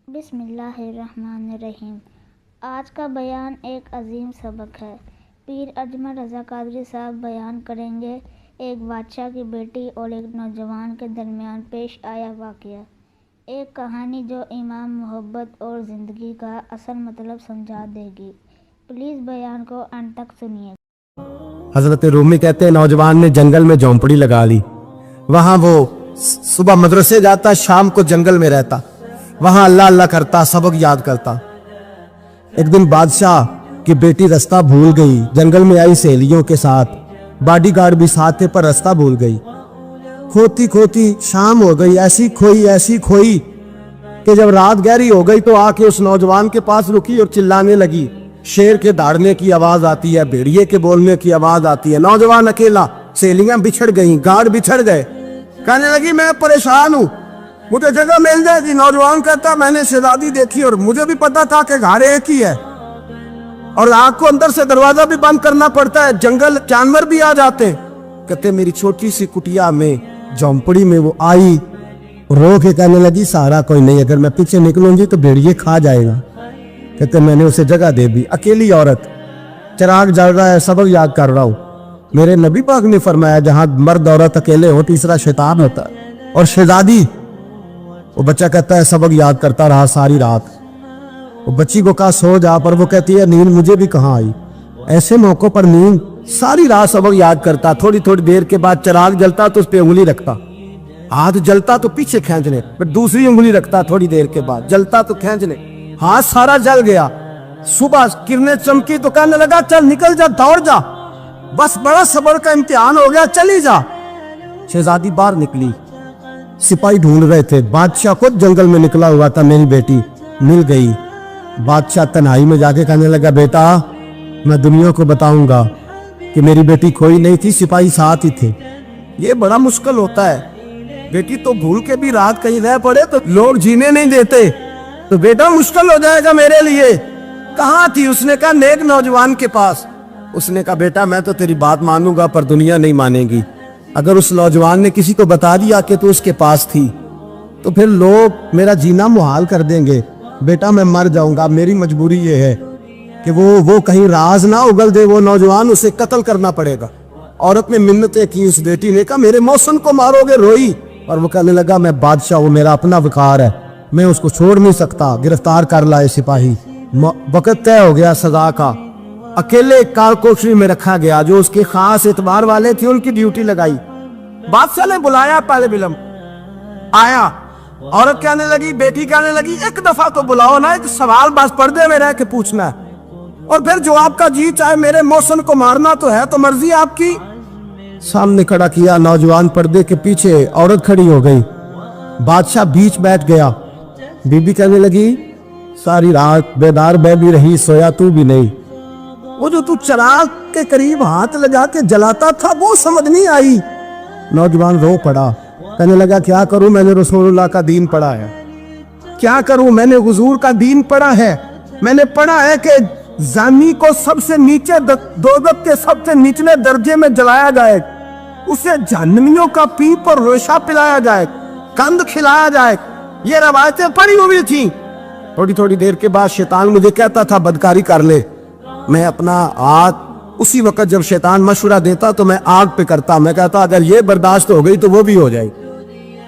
بسم اللہ الرحمن الرحیم۔ آج کا بیان ایک عظیم سبق ہے۔ پیر اجمل رضا قادری صاحب بیان کریں گے ایک بادشاہ کی بیٹی اور ایک نوجوان کے درمیان پیش آیا واقعہ، ایک کہانی جو امام محبت اور زندگی کا اصل مطلب سمجھا دے گی۔ پلیز بیان کو انت تک سنیے۔ حضرت رومی کہتے ہیں نوجوان نے جنگل میں جھونپڑی لگا لی۔ وہاں وہ صبح مدرسے جاتا، شام کو جنگل میں رہتا، وہاں اللہ اللہ کرتا، سبق یاد کرتا۔ ایک دن بادشاہ کی بیٹی رستہ بھول گئی، جنگل میں آئی سہیلیوں کے ساتھ، باڈی گارڈ بھی ساتھ تھے پر رستہ بھول گئی۔ کھوتی کھوتی شام ہو گئی، ایسی کھوئی کہ جب رات گہری ہو گئی تو آ کے اس نوجوان کے پاس رکی اور چلانے لگی۔ شیر کے داڑنے کی آواز آتی ہے، بھیڑیے کے بولنے کی آواز آتی ہے۔ نوجوان اکیلا، سہیلیاں بچھڑ گئیں، گارڈ بچھڑ گئے۔ کہنے لگی میں پریشان ہوں، مجھے جگہ مل جائے گی۔ نوجوان کہتا میں نے شہزادی دیکھی اور مجھے بھی پتا تھا کہ گھر ایک ہی ہے اور آگ کو اندر سے دروازہ بھی بند کرنا پڑتا ہے، جنگل جانور بھی آ جاتے ہیں۔ کہتے میری چھوٹی سی کٹیا میں جھونپڑی میں وہ آئی، رو کے کہنے لگی سہارا کوئی نہیں، اگر میں پیچھے نکلوں گی تو بھیڑیے کھا جائے گا۔ کہتے میں نے اسے جگہ دے دی، اکیلی عورت، چراغ جل رہا ہے، سبق یاد کر رہا ہوں۔ میرے نبی پاک نے فرمایا جہاں مرد عورت اکیلے ہو تیسرا شیطان ہوتا ہے۔ اور شہزادی، وہ بچہ کہتا ہے سبق یاد کرتا رہا ساری رات۔ وہ بچی کو کہا سو جا، پر وہ کہتی ہے نیند مجھے بھی کہاں آئی۔ ایسے موقع پر نیند، ساری رات سبق یاد کرتا، تھوڑی تھوڑی دیر کے بعد چراغ جلتا تو اس پہ انگلی رکھتا، ہاتھ جلتا تو پیچھے کھینچنے، پھر دوسری انگلی رکھتا، تھوڑی دیر کے بعد جلتا تو کھینچنے، ہاتھ سارا جل گیا۔ صبح کرنیں چمکی تو کہنے لگا چل نکل جا، دوڑ جا، بس بڑا صبر کا امتحان ہو گیا، چلی جا۔ شہزادی باہر نکلی، سپاہی ڈھونڈ رہے تھے، بادشاہ خود جنگل میں نکلا ہوا تھا، میری بیٹی مل گئی۔ بادشاہ تنہائی میں جا کے کہنے لگا بیٹا میں دنیا کو بتاؤں گا کہ میری بیٹی کھوئی نہیں تھی، سپاہی ساتھ ہی تھے۔ یہ بڑا مشکل ہوتا ہے، بیٹی تو بھول کے بھی رات کہیں رہ پڑے تو لوگ جینے نہیں دیتے، تو بیٹا مشکل ہو جائے گا میرے لیے۔ کہاں تھی؟ اس نے کہا نیک نوجوان کے پاس۔ اس نے کہا بیٹا میں تو تیری بات مانوں گا پر دنیا نہیں مانے گی۔ اگر اس نوجوان نے کسی کو بتا دیا کہ تو اس کے پاس تھی تو پھر لوگ میرا جینا محال کر دیں گے۔ بیٹا میں مر جاؤں گا، میری مجبوری یہ ہے کہ وہ کہیں راز نہ اگل دے وہ نوجوان، اسے قتل کرنا پڑے گا۔ عورت نے منتیں کی، اس بیٹی نے کہا میرے محسن کو مارو گے، روئی، اور وہ کہنے لگا میں بادشاہ ہوں، میرا اپنا وقار ہے، میں اس کو چھوڑ نہیں سکتا۔ گرفتار کر لائے سپاہی، وقت طے ہو گیا سزا کا۔ اکیلے کال کوٹری میں رکھا گیا، جو اس کے خاص اعتبار والے تھے ان کی ڈیوٹی لگائی۔ بادشاہ نے بلایا، پہلے بلم آیا، عورت کہنے لگی، بیٹی کہنے لگی ایک دفعہ تو بلاؤ نا، ایک سوال بس پردے میں رہ کے پوچھنا ہے، اور پھر جو آپ کا جی چاہے، میرے محسن کو مارنا تو ہے تو مرضی آپ کی۔ سامنے کھڑا کیا، نوجوان پردے کے پیچھے، عورت کھڑی ہو گئی، بادشاہ بیچ بیٹھ گیا۔ بی بی کہنے لگی ساری رات بیدار میں بھی رہی، سویا تو بھی نہیں، وہ جو تو چراغ کے قریب ہاتھ لگا کے جلاتا تھا وہ سمجھ نہیں آئی۔ نوجوان رو پڑا، کہنے لگا کیا کروں، میں نے رسول اللہ کا دین پڑھا ہے، کیا کروں، میں نے حضور کا دین پڑھا ہے، میں نے پڑھا ہے کہ زانی کو سب سے نیچے دوزخ کے سب سے نچلے درجے میں جلایا جائے، اسے جہنمیوں کا پیپ اور ریشہ پلایا جائے، کند کھلایا جائے، یہ روایتیں پڑھی ہوئی تھیں۔ تھوڑی تھوڑی دیر کے بعد شیطان مجھے کہتا تھا بدکاری کر لے، میں اپنا ہاتھ اسی وقت جب شیطان مشورہ دیتا تو میں آگ پہ کرتا، میں کہتا اگر یہ برداشت ہو گئی تو وہ بھی ہو جائے۔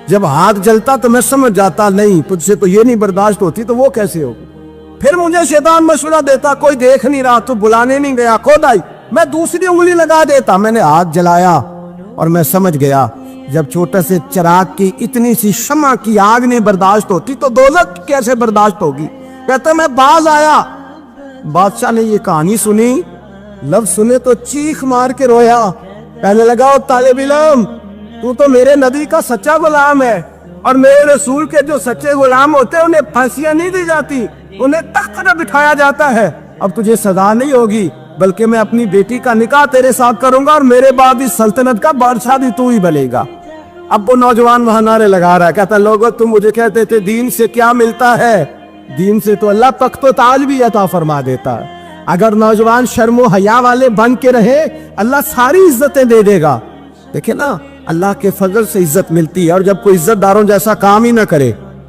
جب ہاتھ جلتا تو میں سمجھ جاتا نہیں تجھ سے تو یہ نہیں برداشت ہوتی تو وہ کیسے ہوگی۔ پھر مجھے شیطان مشورہ دیتا کوئی دیکھ نہیں رہا تو بلانے نہیں گیا، خود آئی، میں دوسری انگلی لگا دیتا۔ میں نے ہاتھ جلایا اور میں سمجھ گیا جب چھوٹے سے چراغ کی اتنی سی شمع کی آگ نہیں برداشت ہوتی تو دوزخ کیسے برداشت ہوگی۔ کہتا میں باز آیا۔ بادشاہ نے یہ کہانی سنی، لفظ سنے تو چیخ مار کے رویا، کہنے لگا او طالب علم تو میرے نبی کا سچا غلام ہے، اور میرے رسول کے جو سچے غلام ہوتے ہیں انہیں پھانسیاں نہیں دی جاتی، انہیں تخت پر بٹھایا جاتا ہے۔ اب تجھے سزا نہیں ہوگی بلکہ میں اپنی بیٹی کا نکاح تیرے ساتھ کروں گا اور میرے بعد اس سلطنت کا بادشاہ بھی تو ہی بنے گا۔ اب وہ نوجوان وہاں نعرے لگا رہا ہے، کہتا لوگو تم مجھے کہتے تھے دین سے کیا ملتا ہے، دین سے تو اللہ تخت و تاج بھی عطا فرما دیتا ہے۔ اگر نوجوان شرم و حیا والے بن کے رہے اللہ ساری عزتیں دے دے گا۔ دیکھیں نا اللہ کے فضل سے عزت ملتی ہے، اور جب کوئی عزت داروں جیسا کام ہی نہ کرے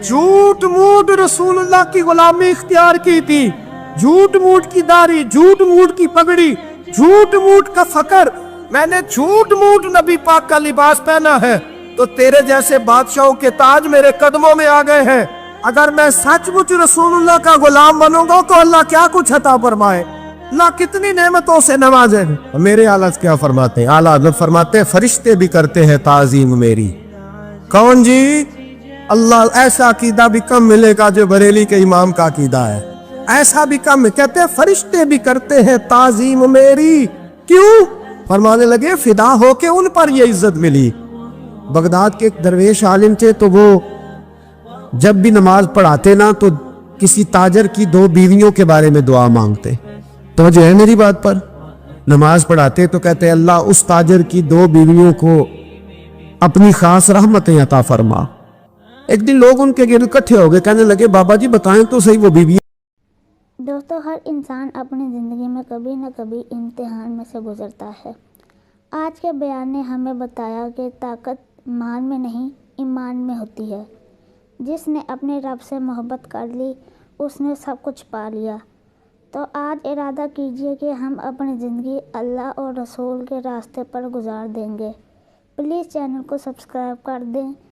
جھوٹ موٹ رسول اللہ کی غلامی اختیار کی تھی، جھوٹ موٹ کی داڑھی، جھوٹ موٹ کی پگڑی، جھوٹ موٹ کا فقر، میں نے جھوٹ موٹ نبی پاک کا لباس پہنا ہے، تو تیرے جیسے بادشاہوں کے تاج میرے قدموں میں آ گئے ہیں۔ اگر میں سچ مچ رسول اللہ کا غلام بنوں گا تو اللہ کیا کچھ عطا فرمائے، اللہ کتنی نعمتوں سے نوازے۔ میرے اعلیٰ کیا فرماتے ہیں؟ اعلیٰ حضرت فرماتے ہیں فرشتے بھی کرتے ہیں تعظیم میری۔ کون جی؟ اللہ ایسا عقیدہ بھی کم ملے گا جو بریلی کے امام کا عقیدہ ہے، ایسا بھی کم، کہتے ہیں فرشتے بھی کرتے ہیں تعظیم میری۔ کیوں؟ فرمانے لگے فدا ہو کے ان پر یہ عزت ملی۔ بغداد کے ایک درویش عالم تھے، تو وہ جب بھی نماز پڑھاتے نا تو کسی تاجر کی 2 بیویوں کے بارے میں دعا مانگتے۔ تو جو ہے میری بات پر، نماز پڑھاتے تو کہتے اللہ اس تاجر کی 2 بیویوں کو اپنی خاص رحمتیں عطا فرما۔ ایک دن لوگ ان کے گرد اکٹھے ہو گئے، کہنے لگے بابا جی بتائیں تو صحیح وہ بیوی۔ دوستو، ہر انسان اپنی زندگی میں کبھی نہ کبھی امتحان میں سے گزرتا ہے۔ آج کے بیان نے ہمیں بتایا کہ طاقت مال میں نہیں ایمان میں ہوتی ہے۔ جس نے اپنے رب سے محبت کر لی اس نے سب کچھ پا لیا۔ تو آج ارادہ کیجئے کہ ہم اپنی زندگی اللہ اور رسول کے راستے پر گزار دیں گے۔ پلیز چینل کو سبسکرائب کر دیں